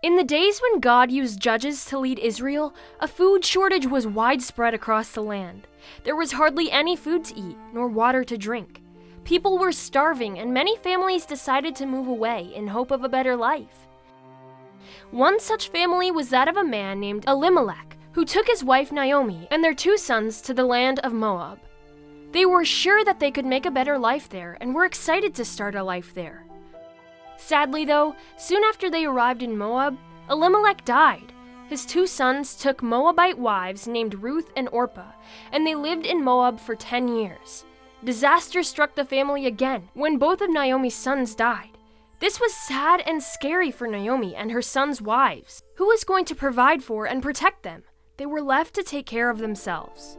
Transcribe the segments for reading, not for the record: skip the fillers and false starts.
In the days when God used judges to lead Israel, a food shortage was widespread across the land. There was hardly any food to eat, nor water to drink. People were starving, and many families decided to move away in hope of a better life. One such family was that of a man named Elimelech, who took his wife Naomi and their 2 sons to the land of Moab. They were sure that they could make a better life there and were excited to start a life there. Sadly, though, soon after they arrived in Moab, Elimelech died. His 2 sons took Moabite wives named Ruth and Orpah, and they lived in Moab for 10 years. Disaster struck the family again when both of Naomi's sons died. This was sad and scary for Naomi and her sons' wives. Who was going to provide for and protect them? They were left to take care of themselves.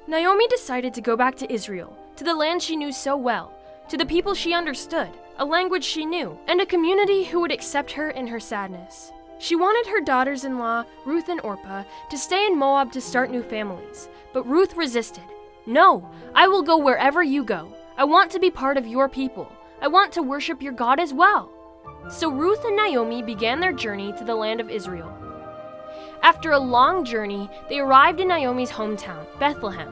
Naomi decided to go back to Israel, to the land she knew so well, to the people she understood, a language she knew, and a community who would accept her in her sadness. She wanted her daughters-in-law, Ruth and Orpah, to stay in Moab to start new families, but Ruth resisted. "No, I will go wherever you go. I want to be part of your people. I want to worship your God as well." So Ruth and Naomi began their journey to the land of Israel. After a long journey, they arrived in Naomi's hometown, Bethlehem.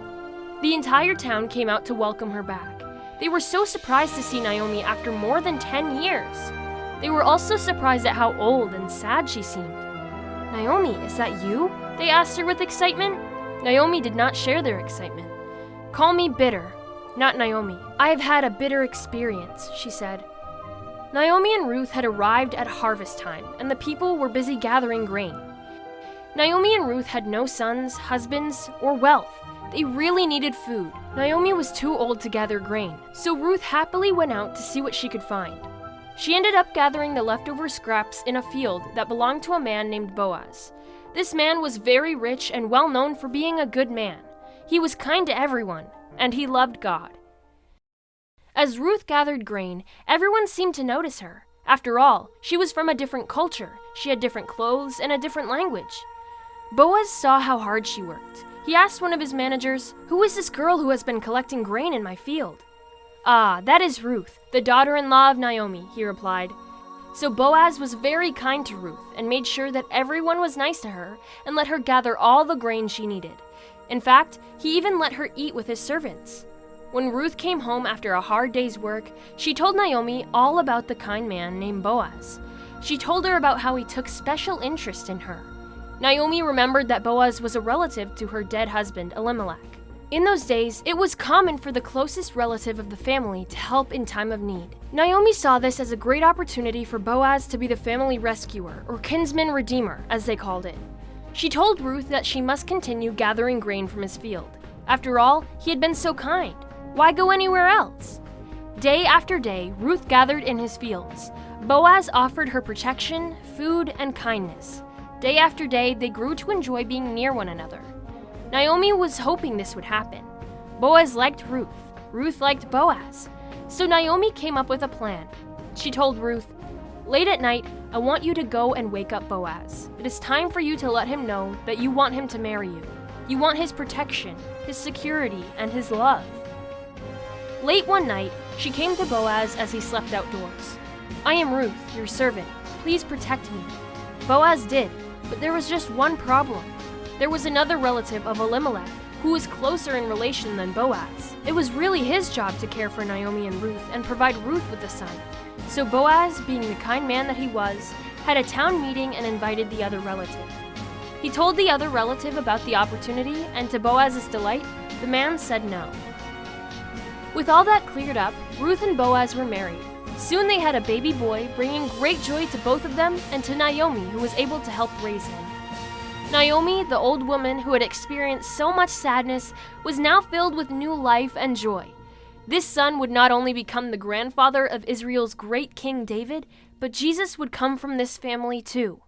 The entire town came out to welcome her back. They were so surprised to see Naomi after more than 10 years. They were also surprised at how old and sad she seemed. "Naomi, is that you?" they asked her with excitement. Naomi did not share their excitement. "Call me bitter, not Naomi. I have had a bitter experience," she said. Naomi and Ruth had arrived at harvest time, and the people were busy gathering grain. Naomi and Ruth had no sons, husbands, or wealth. They really needed food. Naomi was too old to gather grain, so Ruth happily went out to see what she could find. She ended up gathering the leftover scraps in a field that belonged to a man named Boaz. This man was very rich and well known for being a good man. He was kind to everyone, and he loved God. As Ruth gathered grain, everyone seemed to notice her. After all, she was from a different culture. She had different clothes and a different language. Boaz saw how hard she worked. He asked one of his managers, "Who is this girl who has been collecting grain in my field?" "Ah, that is Ruth, the daughter-in-law of Naomi," he replied. So Boaz was very kind to Ruth and made sure that everyone was nice to her and let her gather all the grain she needed. In fact, he even let her eat with his servants. When Ruth came home after a hard day's work, she told Naomi all about the kind man named Boaz. She told her about how he took special interest in her. Naomi remembered that Boaz was a relative to her dead husband, Elimelech. In those days, it was common for the closest relative of the family to help in time of need. Naomi saw this as a great opportunity for Boaz to be the family rescuer, or kinsman redeemer, as they called it. She told Ruth that she must continue gathering grain from his field. After all, he had been so kind. Why go anywhere else? Day after day, Ruth gathered in his fields. Boaz offered her protection, food, and kindness. Day after day, they grew to enjoy being near one another. Naomi was hoping this would happen. Boaz liked Ruth. Ruth liked Boaz. So Naomi came up with a plan. She told Ruth, "Late at night, I want you to go and wake up Boaz. It is time for you to let him know that you want him to marry you. You want his protection, his security, and his love." Late one night, she came to Boaz as he slept outdoors. "I am Ruth, your servant. Please protect me." Boaz did, but there was just one problem. There was another relative of Elimelech who was closer in relation than Boaz. It was really his job to care for Naomi and Ruth and provide Ruth with a son. So Boaz, being the kind man that he was, had a town meeting and invited the other relative. He told the other relative about the opportunity, and to Boaz's delight, the man said no. With all that cleared up, Ruth and Boaz were married. Soon they had a baby boy, bringing great joy to both of them and to Naomi, who was able to help raise him. Naomi, the old woman who had experienced so much sadness, was now filled with new life and joy. This son would not only become the grandfather of Israel's great King David, but Jesus would come from this family too.